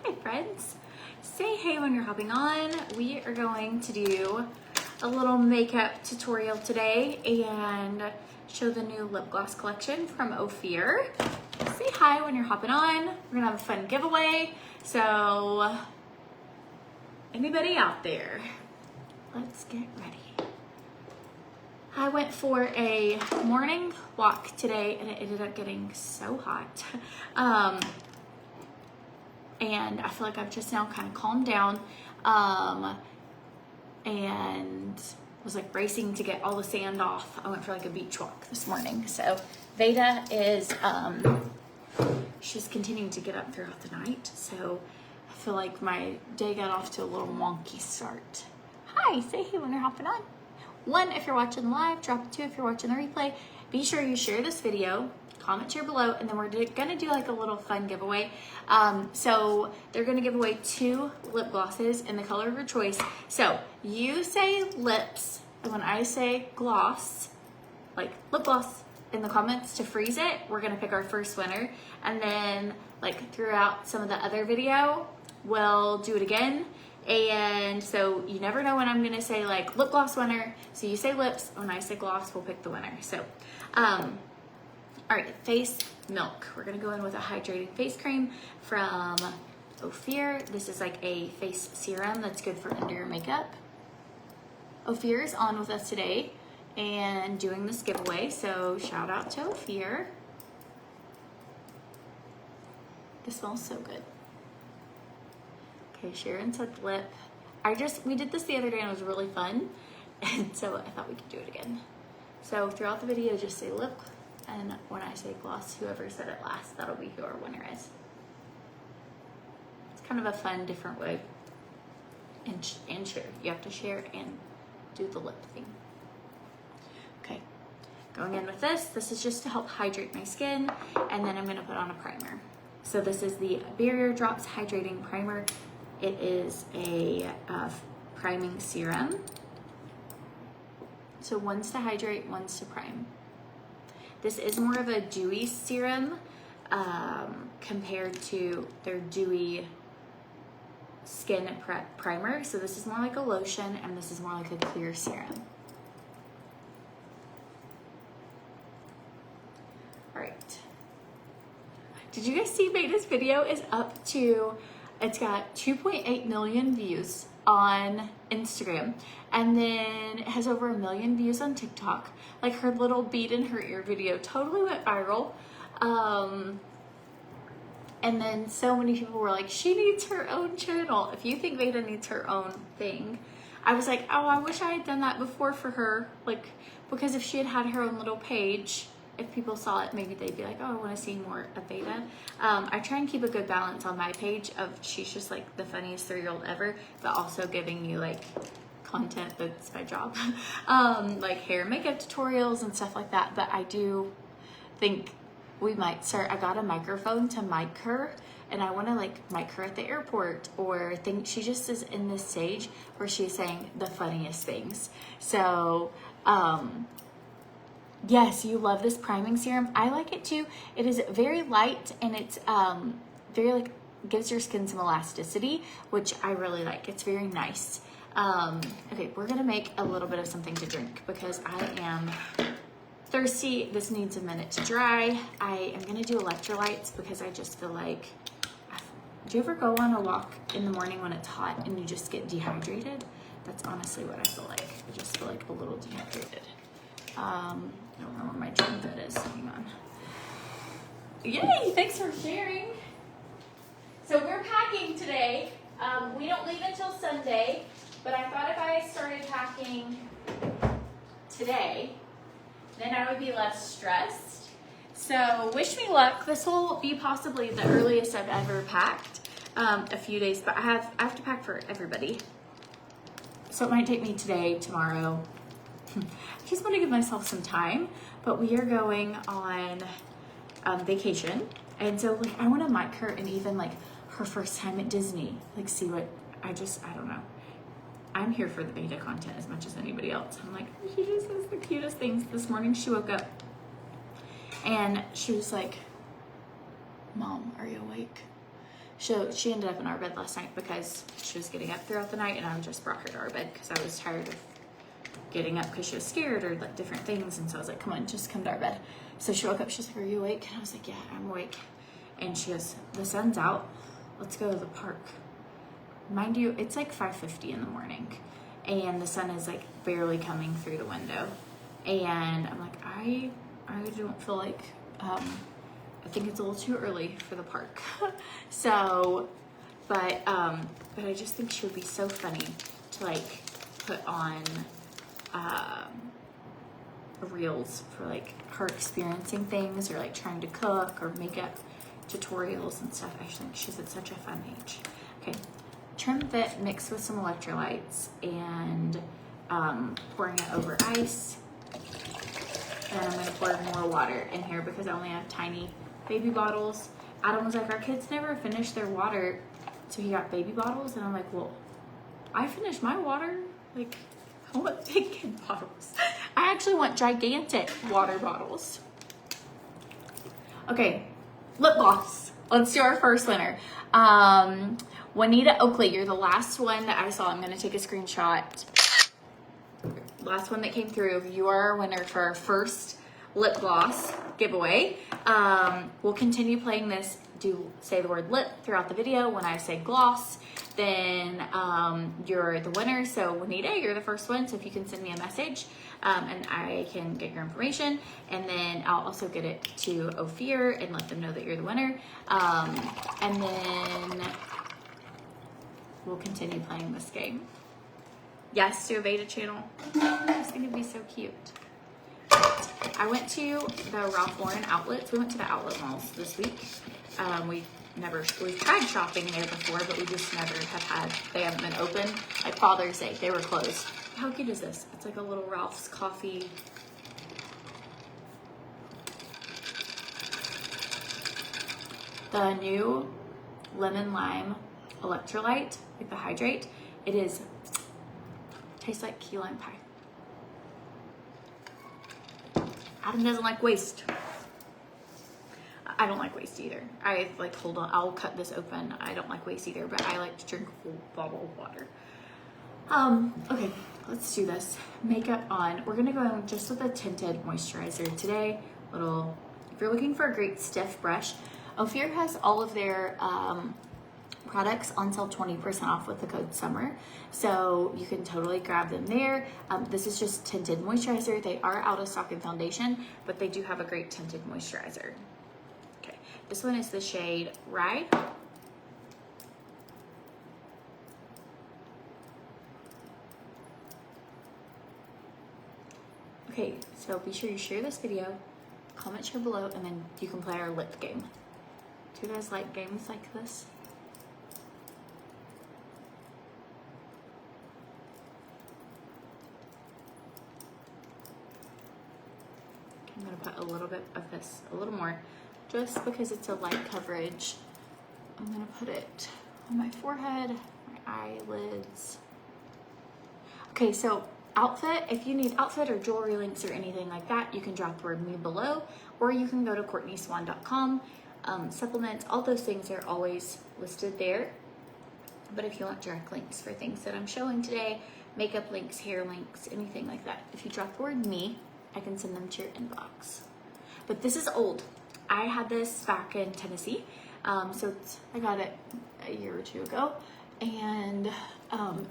Hi friends, say hey when you're hopping on. We are going to do a little makeup tutorial today and show the new lip gloss collection from Ofir. Say hi when you're hopping on. We're gonna have a fun giveaway. So anybody out there, let's get ready. I went for a morning walk today and it ended up getting so hot. And I feel like I've just now kind of calmed down and was like racing to get all the sand off. I went for like a beach walk this morning. So Veda is, she's continuing to get up throughout the night. So I feel like my day got off to a little wonky start. Hi, say hey when you're hopping on. 1, if you're watching live, drop a 2 if you're watching the replay. Be sure you share this video, comment here below, and then we're gonna do like a little fun giveaway. So they're gonna give away 2 lip glosses in the color of your choice. So you say lips, and when I say gloss, like lip gloss in the comments to freeze it, we're gonna pick our first winner. And then like throughout some of the other video, we'll do it again. And so you never know when I'm gonna say like lip gloss winner. So you say lips, when I say gloss, we'll pick the winner. So, all right, face milk. We're gonna go in with a hydrating face cream from Ofir. This is like a face serum that's good for under your makeup. Ofir is on with us today and doing this giveaway. So shout out to Ofir. This smells so good. Okay, Sharon said lip. We did this the other day and it was really fun. And so I thought we could do it again. So throughout the video, just say lip. And when I say gloss, whoever said it last, that'll be who our winner is. It's kind of a fun, different way. And share. You have to share and do the lip thing. Okay, going in with this. This is just to help hydrate my skin. And then I'm gonna put on a primer. So this is the Barrier Drops Hydrating Primer. It is a priming serum. So one's to hydrate, one's to prime. This is more of a dewy serum compared to their dewy skin prep primer. So this is more like a lotion and this is more like a clear serum. All right. Did you guys see Veda's video is up to, it's got 2.8 million views on Instagram, and then it has over 1 million views on TikTok. Like her little bead in her ear video totally went viral. And then so many people were like, she needs her own channel. If you think Veda needs her own thing, I was like, oh, I wish I had done that before for her. Like, because if she had had her own little page, if people saw it, maybe they'd be like, oh, I want to see more of Veda. I try and keep a good balance on my page of she's just like the funniest 3-year-old ever, but also giving you like content that's my job. Like hair and makeup tutorials and stuff like that. But I do think we might start, I got a microphone to mic her and I want to like mic her at the airport or think she just is in this stage where she's saying the funniest things. So, yes, you love this priming serum. I like it too. It is very light and it's very like gives your skin some elasticity, which I really like. It's very nice. Okay, we're gonna make a little bit of something to drink because I am thirsty. This needs a minute to dry. I am gonna do electrolytes because I just feel like, do you ever go on a walk in the morning when it's hot and you just get dehydrated? That's honestly what I feel like. I just feel like a little dehydrated. I don't know where my TrimFit is. Hang on. Yay! Thanks for sharing. So we're packing today. We don't leave until Sunday, but I thought if I started packing today, then I would be less stressed. So wish me luck. This will be possibly the earliest I've ever packed. A few days, but I have to pack for everybody. So it might take me today, tomorrow. I just want to give myself some time, but we are going on vacation. And so like, I want to mic her and even like her first time at Disney, like see what, I don't know. I'm here for the Veda content as much as anybody else. I'm like, she just says the cutest things. This morning she woke up and she was like, Mom, are you awake? So she ended up in our bed last night because she was getting up throughout the night, and I just brought her to our bed because I was tired of getting up because she was scared or like different things. And so I was like, come on, just come to our bed. So she woke up, she's like, are you awake? And I was like, yeah, I'm awake. And she goes, the sun's out. Let's go to the park. Mind you, it's like 5:50 in the morning and the sun is like barely coming through the window. And I'm like, I don't feel like, I think it's a little too early for the park. So, but I just think she would be so funny to like put on reels for like her experiencing things or like trying to cook or makeup tutorials and stuff. I think she's at such a fun age. Okay, TrimFit mixed with some electrolytes and pouring it over ice. And I'm gonna pour more water in here because I only have tiny baby bottles. Adam was like, our kids never finish their water, so he got baby bottles. And I'm like, well, I finished my water. Like, I want big kid bottles. I actually want gigantic water bottles. Okay, lip gloss. Let's do our first winner. Juanita Oakley, you're the last one that I saw. I'm gonna take a screenshot. Last one that came through. You are our winner for our first lip gloss giveaway. We'll continue playing this. Do say the word lip throughout the video. When I say gloss, then you're the winner. So Juanita, you're the first one. So if you can send me a message and I can get your information, and then I'll also get it to Ofir and let them know that you're the winner. And then we'll continue playing this game. Yes, to a beta channel. I just think it'd be so cute. I went to the Ralph Lauren outlets. We went to the outlet malls this week. We've tried shopping there before, but we just never have had, they haven't been open. Like Father's Day, they were closed. How cute is this? It's like a little Ralph's coffee. The new lemon lime electrolyte, like the Hydrate, tastes like key lime pie. Adam doesn't like waste. I don't like waste either. I like, hold on, I'll cut this open. I don't like waste either, but I like to drink a full bottle of water. Okay, let's do this. Makeup on. We're gonna go in just with a tinted moisturizer today. If you're looking for a great stiff brush, Ofir has all of their products on sale 20% off with the code SUMMER. So you can totally grab them there. This is just tinted moisturizer. They are out of stock in foundation, but they do have a great tinted moisturizer. Okay, this one is the shade Rye. Okay, so be sure you share this video, comment share below, and then you can play our lip game. Do you guys like games like this? I'm gonna put a little bit of this, a little more, just because it's a light coverage. I'm gonna put it on my forehead, my eyelids. Okay, so outfit, if you need outfit or jewelry links or anything like that, you can drop the word me below, or you can go to CourtneySwan.com. Supplements, all those things are always listed there. But if you want direct links for things that I'm showing today, makeup links, hair links, anything like that, if you drop the word me, I can send them to your inbox. But this is old. I had this back in Tennessee. I got it a year or two ago, and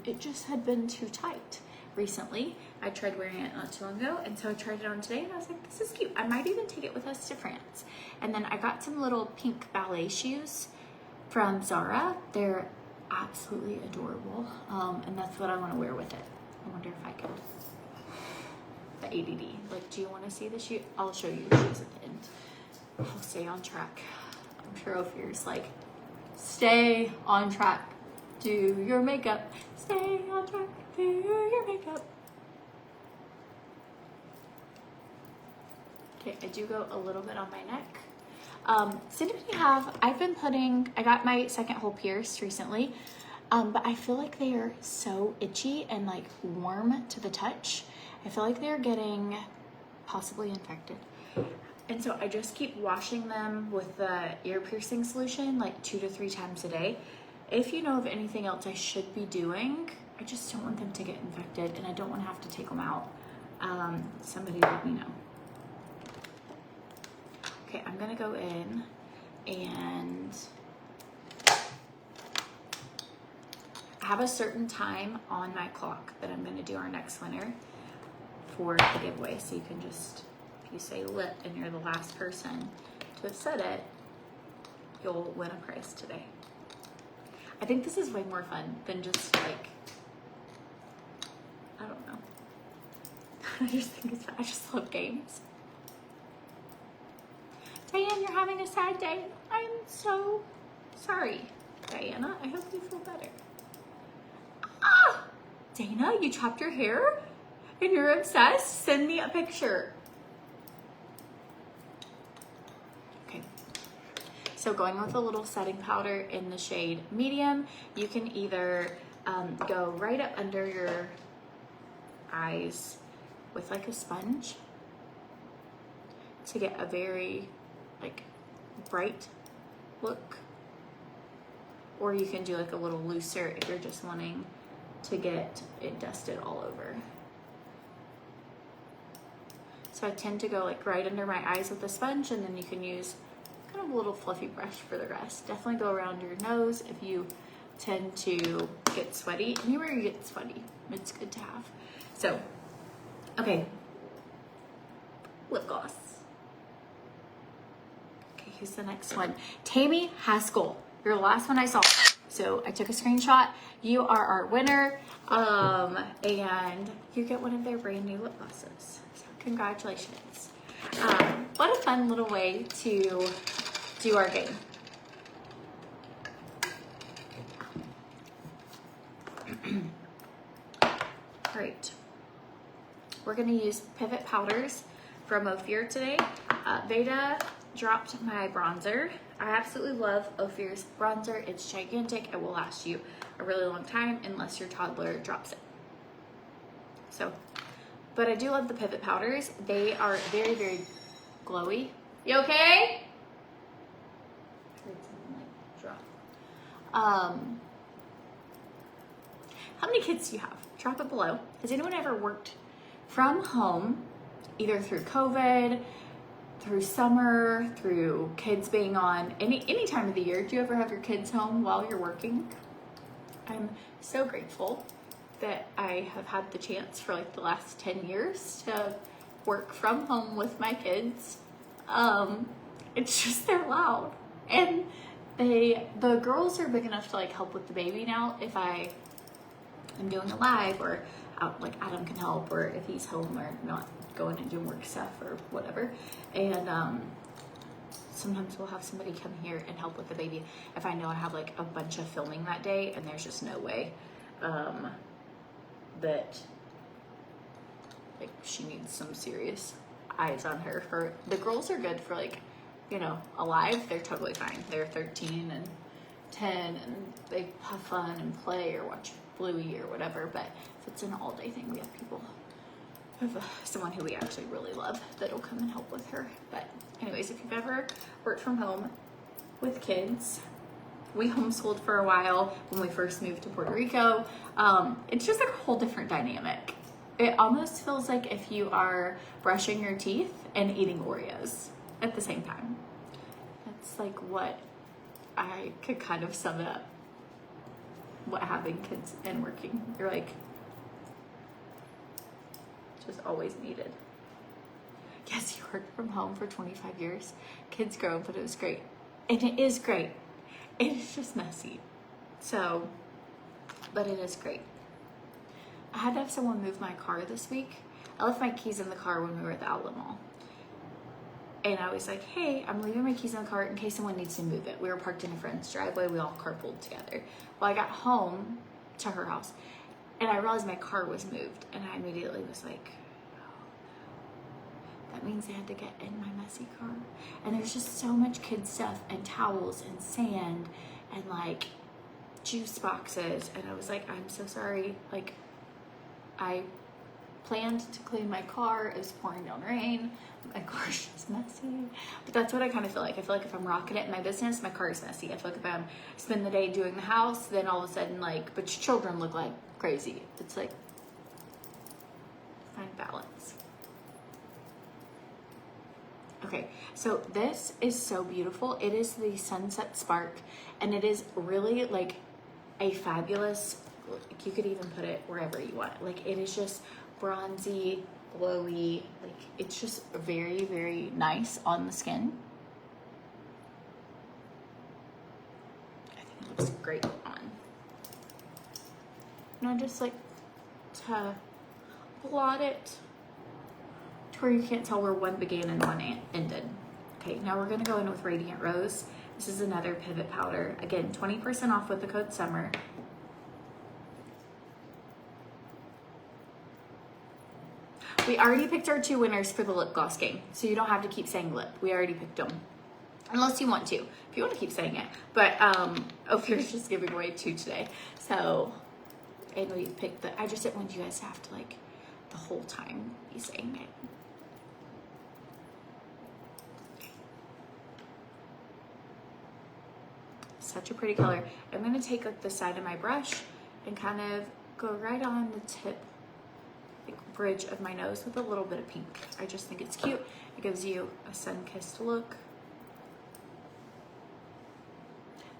it just had been too tight recently. I tried wearing it not too long ago, and so I tried it on today, and I was like, this is cute. I might even take it with us to France. And then I got some little pink ballet shoes from Zara. They're absolutely adorable, and that's what I want to wear with it. I wonder if I could. The ADD. Like, do you want to see the shoe? I'll show you the shoes at the end. I'll stay on track. I'm sure Ofir's like, stay on track. Do your makeup. Stay on track. Do your makeup. Okay, I do go a little bit on my neck. I got my second hole pierced recently, but I feel like they are so itchy and like warm to the touch. I feel like they're getting possibly infected. And so I just keep washing them with the ear piercing solution like 2 to 3 times a day. If you know of anything else I should be doing, I just don't want them to get infected and I don't want to have to take them out. Somebody let me know. Okay, I'm gonna go in and I have a certain time on my clock that I'm gonna do our next winner for the giveaway. So you can just, if you say lit and you're the last person to have said it, you'll win a prize today. I think this is way more fun than just like, I don't know. I just think it's fun. I just love games. Diane, you're having a sad day. I'm so sorry. Diana, I hope you feel better. Ah! Dana, you chopped your hair and you're obsessed? Send me a picture. Okay. So going with a little setting powder in the shade medium, you can either go right up under your eyes with like a sponge to get a very like bright look, or you can do like a little looser if you're just wanting to get it dusted all over. So I tend to go like right under my eyes with the sponge, and then you can use kind of a little fluffy brush for the rest. Definitely go around your nose if you tend to get sweaty. Anywhere you get sweaty, it's good to have. So, okay, lip gloss. Okay, who's the next one? Tammy Haskell, you're the last one I saw. So I took a screenshot. You are our winner, and you get one of their brand new lip glosses. So congratulations. What a fun little way to do our game. All right, we're gonna use Pivot Powders from Ofir today. Veda dropped my bronzer. I absolutely love Ofir's bronzer. It's gigantic. It will last you a really long time unless your toddler drops it. So, but I do love the Pivot Powders. They are very, very glowy. You okay? I heard something like drop. How many kids do you have? Drop it below. Has anyone ever worked from home, either through COVID, through summer, through kids being on any time of the year? Do you ever have your kids home while you're working? I'm so grateful that I have had the chance for like the last 10 years to work from home with my kids. It's just, they're loud. And the girls are big enough to like help with the baby now if I'm doing a live, or out, like Adam can help, or if he's home or not going and doing work stuff or whatever. And sometimes we'll have somebody come here and help with the baby if I know I have like a bunch of filming that day and there's just no way that like she needs some serious eyes on her. The girls are good for like, you know, alive, they're totally fine. They're 13 and 10 and they have fun and play or watch Bluey or whatever. But if it's an all-day thing, we have people, we have someone who we actually really love that'll come and help with her. But anyways, if you've ever worked from home with kids, we homeschooled for a while when we first moved to Puerto Rico. It's just like a whole different dynamic. It almost feels like if you are brushing your teeth and eating Oreos at the same time. That's like what I could kind of sum it up. What having kids and working, you're like, just always needed. Yes, you worked from home for 25 years. Kids grow, but it was great. And it is great. It is just messy. So, but it is great. I had to have someone move my car this week. I left my keys in the car when we were at the outlet mall. And I was like, hey, I'm leaving my keys in the car in case someone needs to move it. We were parked in a friend's driveway. We all carpooled together. Well, I got home to her house and I realized my car was moved. And I immediately was like, oh no. That means they had to get in my messy car. And there's just so much kid stuff and towels and sand and like juice boxes. And I was like, I'm so sorry. Like, I planned to clean my car. It was pouring down rain. My car's just messy. But that's what I kind of feel like. I feel like if I'm rocking it in my business, my car is messy. I feel like if I'm spend the day doing the house, then all of a sudden, like, but your children look like crazy. It's like, find balance. Okay, so this is so beautiful. It is the Sunset Spark, and it is really like a fabulous, like, you could even put it wherever you want. Like, it is just bronzy, glowy, like, it's just very, very nice on the skin. I think it looks great on. And I just like to blot it to where you can't tell where one began and one ended. Okay, now we're gonna go in with Radiant Rose. This is another pivot powder. Again, 20% off with the code SUMMER. We already picked our 2 winners for the lip gloss game, so you don't have to keep saying lip. We already picked them. Unless you want to. If you want to keep saying it. But Ofir's just giving away 2 today. So, and we picked I just didn't want you guys to have to, like, the whole time be saying it. Such a pretty color. I'm going to take, like, the side of my brush and kind of go right on the tip, like, bridge of my nose with a little bit of pink. I just think it's cute. It gives you a sun-kissed look.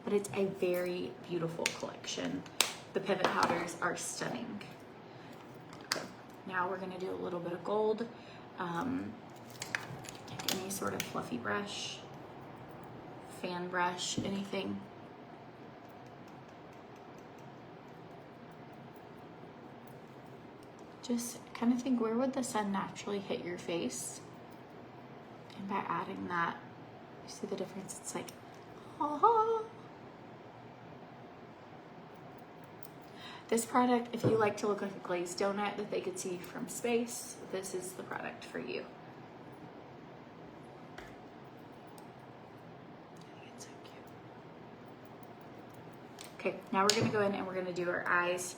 But it's a very beautiful collection. The pivot powders are stunning. Okay. Now we're going to do a little bit of gold. Take any sort of fluffy brush, fan brush, anything. Just kind of think, where would the sun naturally hit your face? And by adding that, you see the difference? It's like, oh. This product, if you like to look like a glazed donut that they could see from space, this is the product for you. I think it's so cute. Okay, now we're gonna go in and we're gonna do our eyes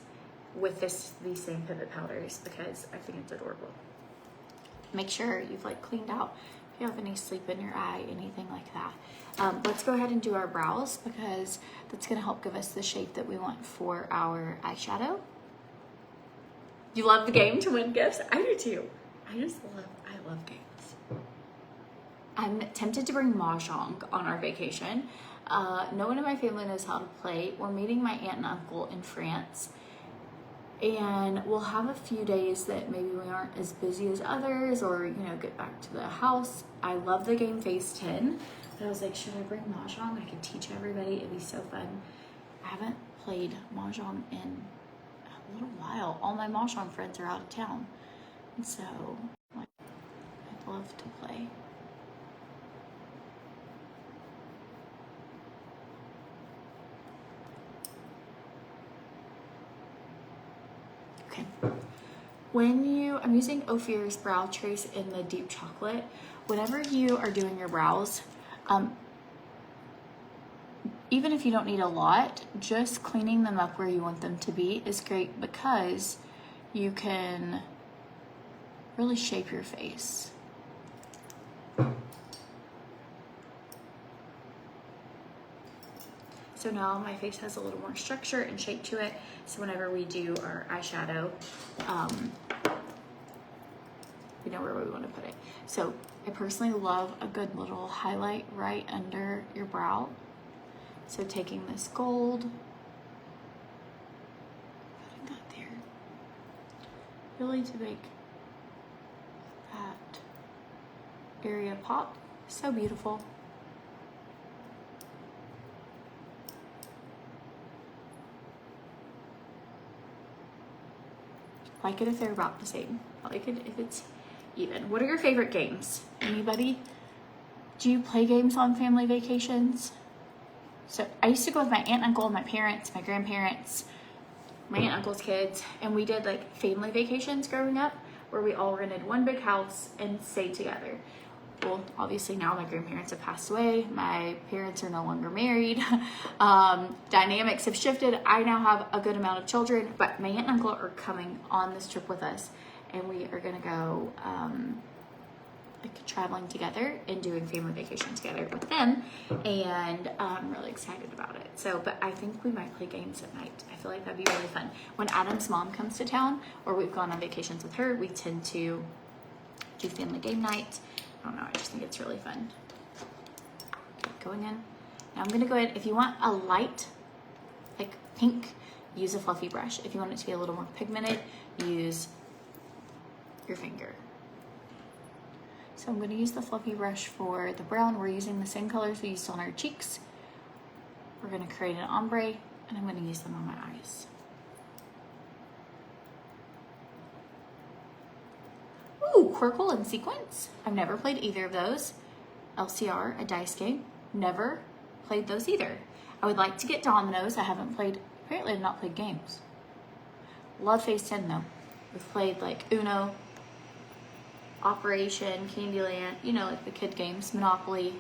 with these same pivot powders because I think it's adorable. Make sure you've, like, cleaned out if you have any sleep in your eye, anything like that. Let's go ahead and do our brows because that's gonna help give us the shape that we want for our eyeshadow. You love the game to win gifts? I do too. I love games. I'm tempted to bring Mahjong on our vacation. No one in my family knows how to play. We're meeting my aunt and uncle in France, and we'll have a few days that maybe we aren't as busy as others, or, you know, get back to the house. I love the game Phase 10, but I was like, should I bring Mahjong? I could teach everybody. It'd be so fun. I haven't played Mahjong in a little while. All my Mahjong friends are out of town, and so, like, I'd love to play. Okay. I'm using Ofir's Brow Trace in the Deep Chocolate. Whenever you are doing your brows, even if you don't need a lot, just cleaning them up where you want them to be is great because you can really shape your face. So now my face has a little more structure and shape to it. So whenever we do our eyeshadow, we know where we want to put it. So I personally love a good little highlight right under your brow. So taking this gold, putting that there, really to make that area pop. So beautiful. I like it if they're about the same. I like it if it's even. What are your favorite games? Anybody? Do you play games on family vacations? So I used to go with my aunt, uncle, my parents, my grandparents, my aunt, uncle's kids, and we did like family vacations growing up where we all rented one big house and stayed together. Well, obviously now my grandparents have passed away. My parents are no longer married. Dynamics have shifted. I now have a good amount of children, but my aunt and uncle are coming on this trip with us. and we are gonna go like traveling together and doing family vacation together with them, and I'm really excited about it. So, but I think we might play games at night. I feel like that'd be really fun. When Adam's mom comes to town, or we've gone on vacations with her, we tend to do family game night. I don't know, I just think it's really fun. Okay, going in. Now I'm gonna go ahead, if you want a light, like pink, use a fluffy brush. If you want it to be a little more pigmented, use your finger. So I'm gonna use the fluffy brush for the brown. We're using the same colors we used on our cheeks. We're gonna create an ombre, and I'm gonna use them on my eyes. Ooh, Quirkle and Sequence. I've never played either of those. LCR, a dice game. Never played those either. I would like to get Dominoes. I haven't played, apparently I've not played games. Love Phase 10 though. We've played like Uno, Operation, Candyland, you know, like the kid games, Monopoly,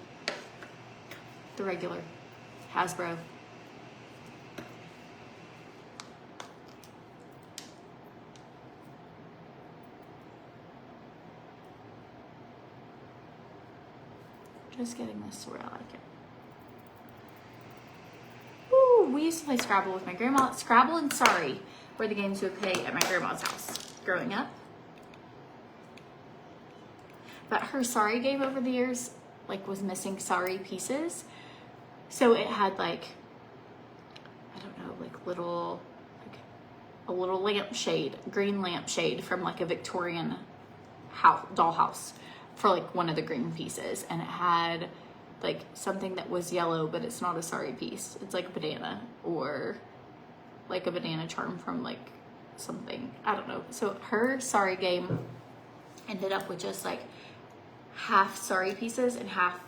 the regular, Hasbro. Just getting this to where I like it. Ooh, we used to play Scrabble with my grandma. Scrabble and Sorry were the games we would play at my grandma's house growing up. But her Sorry game over the years, like, was missing Sorry pieces. So it had like, I don't know, like little, like a little lampshade, green lampshade from like a Victorian house, dollhouse for like one of the green pieces. And it had like something that was yellow, but it's not a Sorry piece. It's like a banana, or like a banana charm from like something, I don't know. So her Sorry game ended up with just like half Sorry pieces and half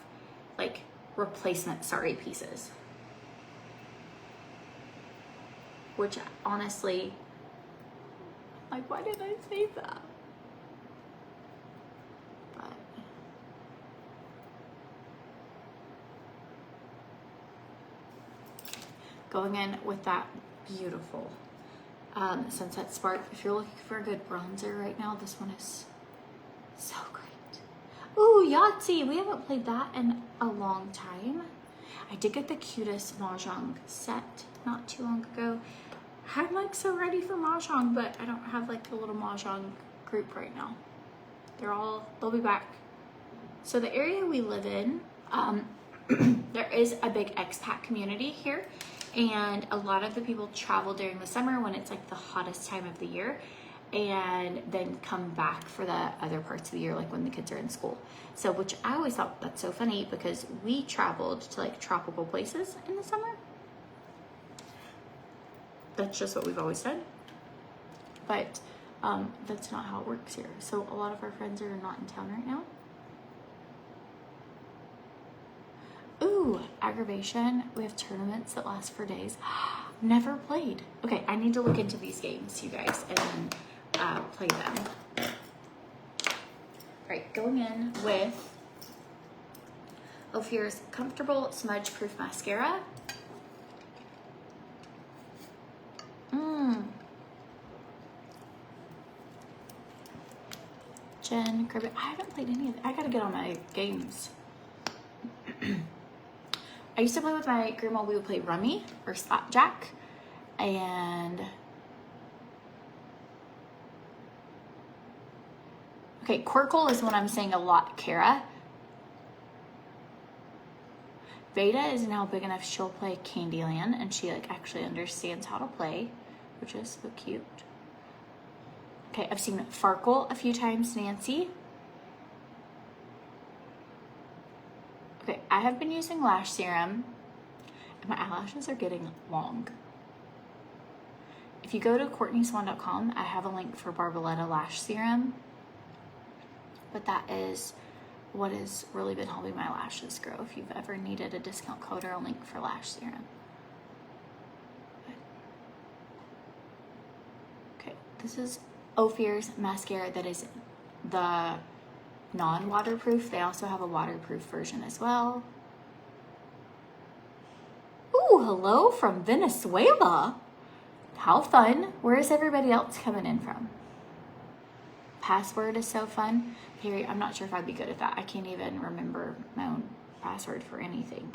like replacement Sorry pieces, which honestly, like, why did I say that? But going in with that beautiful Sunset Spark. If you're looking for a good bronzer right now, this one is so great. Ooh, Yahtzee. We haven't played that in a long time. I did get the cutest Mahjong set not too long ago. I'm like so ready for Mahjong, but I don't have like a little Mahjong group right now. They'll be back. So the area we live in, there is a big expat community here, and a lot of the people travel during the summer when it's like the hottest time of the year, and then come back for the other parts of the year, like when the kids are in school. So, which I always thought that's so funny, because we traveled to like tropical places in the summer. That's just what we've always done. But that's not how it works here. So a lot of our friends are not in town right now. Ooh, Aggravation. We have tournaments that last for days. Never played. Okay, I need to look into these games, you guys, and then play them. All right, going in with Ofir's Comfortable Smudge Proof Mascara. Jen, Kirby. I haven't played any of it. I gotta get on my games. I used to play with my grandma. We would play Rummy or Slapjack, and okay, Quirkle is what I'm saying a lot, Kara. Veda is now big enough she'll play Candyland, and she like actually understands how to play, which is so cute. Okay, I've seen Farkle a few times, Nancy. Okay, I have been using lash serum, and my eyelashes are getting long. If you go to CourtneySwan.com, I have a link for Barboletta lash serum, but that is what has really been helping my lashes grow. If you've ever needed a discount code or a link for lash serum. Okay, this is Ofir's mascara that is the non-waterproof. They also have a waterproof version as well. Ooh, hello from Venezuela. How fun. Where is everybody else coming in from? password is so fun. Harry, I'm not sure if I'd be good at that. I can't even remember my own password for anything.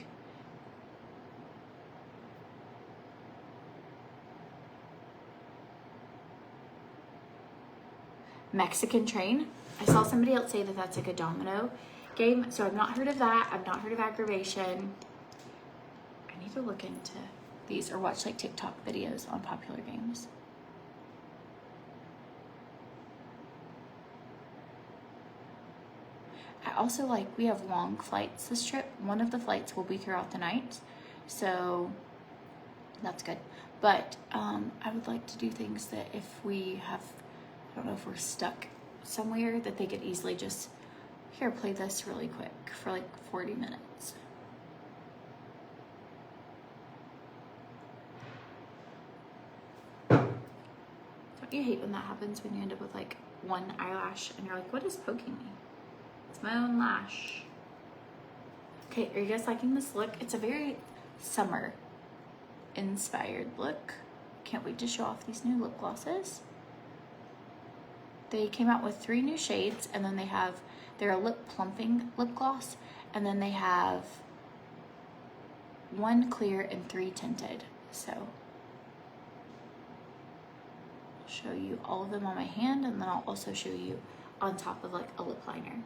Mexican Train. I saw somebody else say that that's like a domino game. So I've not heard of that. I've not heard of Aggravation. I need to look into these or watch like TikTok videos on popular games. I also like, we have long flights this trip. One of the flights will be throughout the night. So that's good. But I would like to do things that if we have, I don't know, if we're stuck somewhere, that they could easily just, here, play this really quick for like 40 minutes. Don't you hate when that happens, when you end up with like one eyelash and you're like, what is poking me? It's my own lash. Okay, are you guys liking this look? It's a very summer inspired look. Can't wait to show off these new lip glosses. They came out with 3 new shades, and then they're a lip plumping lip gloss, and then they have 1 clear and 3 tinted. So I'll show you all of them on my hand, and then I'll also show you on top of like a lip liner.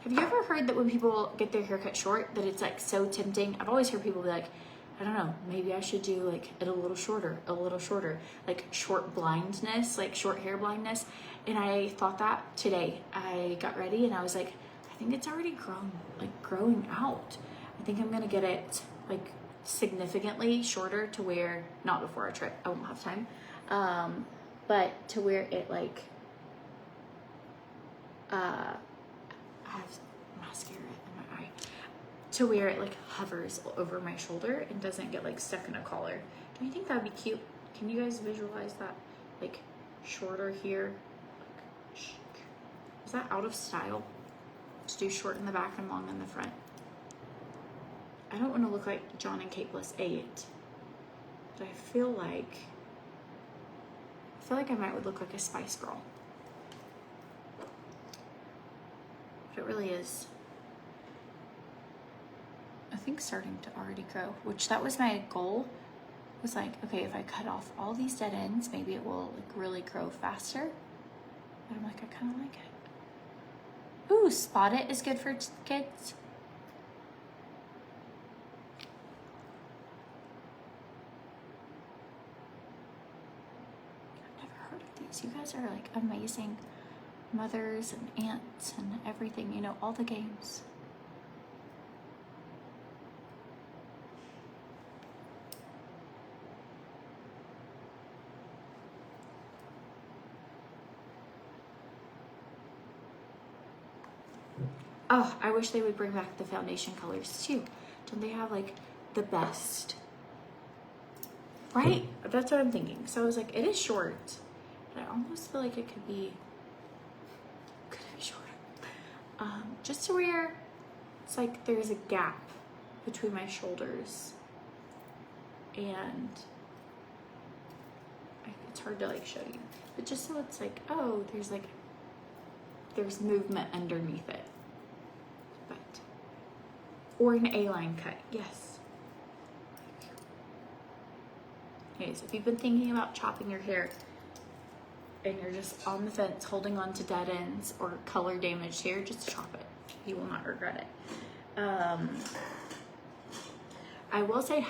Have you ever heard that when people get their hair cut short, that it's like so tempting? I've always heard people be like, I don't know, maybe I should do like it a little shorter, like short blindness, like short hair blindness. And I thought that today. I got ready and I was like, I think it's already growing out. I think I'm gonna get it like significantly shorter to where, not before our trip, I won't have time, but to where it like, I have mascara in my eye, to where it like hovers over my shoulder and doesn't get like stuck in a collar. Do you think that'd be cute? Can you guys visualize that? Like shorter here. Is that out of style? To do short in the back and long in the front. I don't want to look like John and Kate plus 8, but I feel like I might would look like a Spice Girl. It really is, I think, starting to already grow, which that was my goal, was like, okay, if I cut off all these dead ends, maybe it will like really grow faster. But I'm like, I kind of like it. Ooh, Spot It is good for kids. I've never heard of these. You guys are like amazing mothers and aunts and everything, you know, all the games. Oh, I wish they would bring back the foundation colors too. Don't they have like the best? Right? That's what I'm thinking. So I was like, it is short, but I almost feel like it could be shorter. Just to where it's like there's a gap between my shoulders, and it's hard to like show you, but just so it's like, oh, there's movement underneath it. But or an A-line cut, yes. Okay, so if you've been thinking about chopping your hair and you're just on the fence holding on to dead ends or color damaged hair, just chop it. You will not regret it. I will say,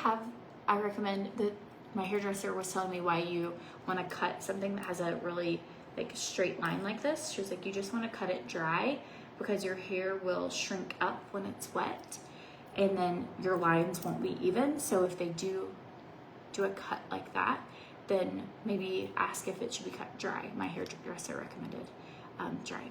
I recommend that my hairdresser was telling me why you want to cut something that has a really like straight line like this. She was like, you just want to cut it dry because your hair will shrink up when it's wet, and then your lines won't be even. So if they do a cut like that, then maybe ask if it should be cut dry. My hairdresser recommended dry.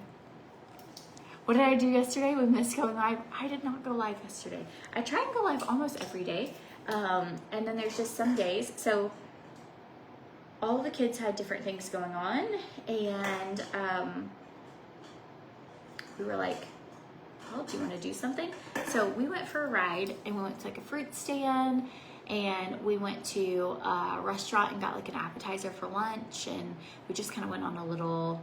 What did I do yesterday? We missed going live. I did not go live yesterday. I try and go live almost every day. And then there's just some days. So all the kids had different things going on, and we were like, well, do you want to do something? So we went for a ride and we went to like a fruit stand and we went to a restaurant and got like an appetizer for lunch, and we just kind of went on a little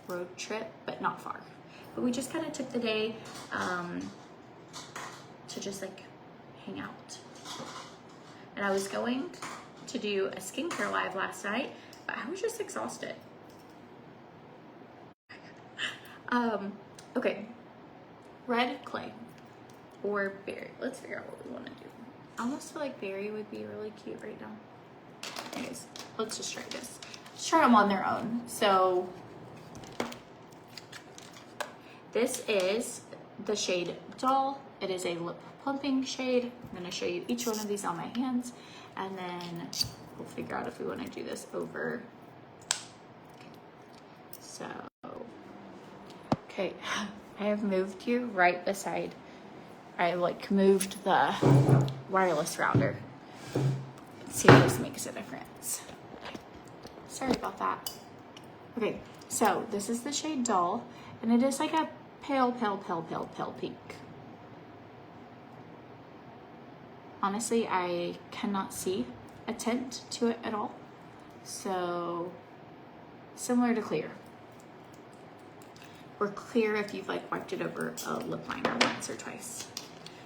road trip, but not far. But we just kind of took the day to just like hang out. And I was going to do a skincare live last night, but I was just exhausted. Okay, red clay or berry. Let's figure out what we want to do. I almost feel like berry would be really cute right now. Anyways, let's just try this. Let's try them on their own. So this is the shade Doll. It is a lip plumping shade. I'm gonna show you each one of these on my hands, and then we'll figure out if we want to do this over. So, okay, I have moved you right beside. I like moved the wireless router. Let's see if this makes a difference. Sorry about that. Okay, so this is the shade Doll, and it is like a pale pink. Honestly, I cannot see a tint to it at all. So, similar to clear. Or clear if you've like wiped it over a lip liner once or twice.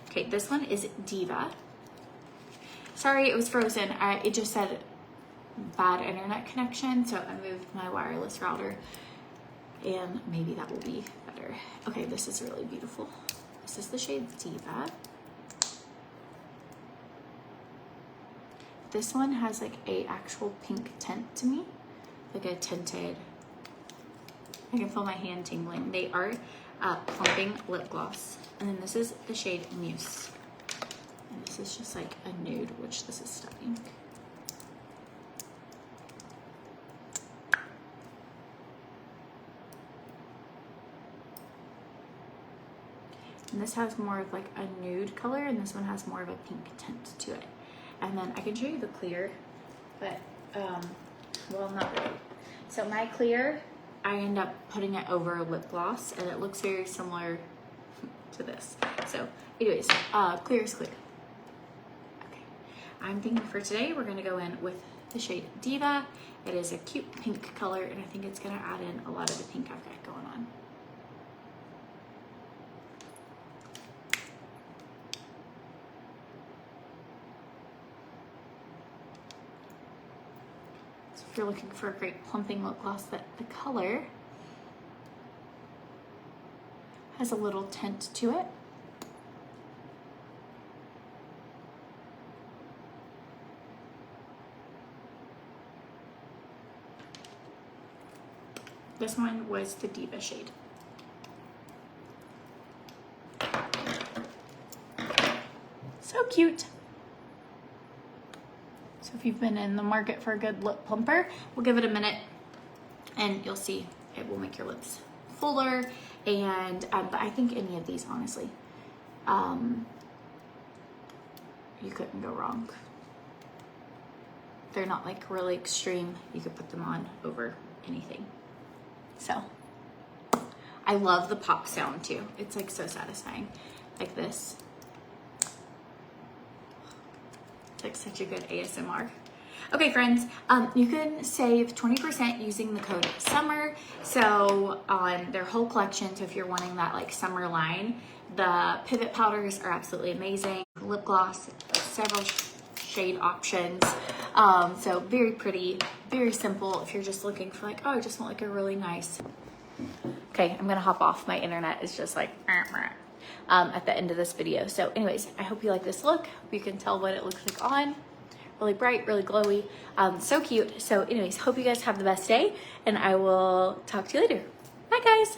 Okay, this one is Diva. Sorry, it was frozen. It just said bad internet connection, so I moved my wireless router, and maybe that will be better. Okay, this is really beautiful. This is the shade Diva. This one has like a actual pink tint to me, like a tinted. I can feel my hand tingling. They are plumping lip gloss. And then this is the shade Muse. And this is just like a nude, which this is stunning. And this has more of like a nude color, and this one has more of a pink tint to it. And then I can show you the clear, but, well, not really. So my clear, I end up putting it over a lip gloss, and it looks very similar to this. So anyways, clear is clear. Okay, I'm thinking for today, we're gonna go in with the shade Diva. It is a cute pink color, and I think it's gonna add in a lot of the pink I've got going on. If you're looking for a great plumping lip gloss, that the color has a little tint to it. This one was the Diva shade. So cute. So if you've been in the market for a good lip plumper, we'll give it a minute and you'll see it will make your lips fuller. And but I think any of these, honestly, you couldn't go wrong. They're not like really extreme. You could put them on over anything. So I love the pop sound too. It's like so satisfying, like this. It's like such a good ASMR. Okay, friends, you can save 20% using the code SUMMER. So on their whole collection, so if you're wanting that like summer line, the pivot powders are absolutely amazing. Lip gloss, several shade options. So very pretty, very simple if you're just looking for like, oh, I just want like a really nice. Okay, I'm gonna hop off. My internet is just like at the end of this video. So anyways, I hope you like this look. You can tell what it looks like on. Really bright, really glowy, so cute. So anyways, hope you guys have the best day, and I will talk to you later. Bye guys.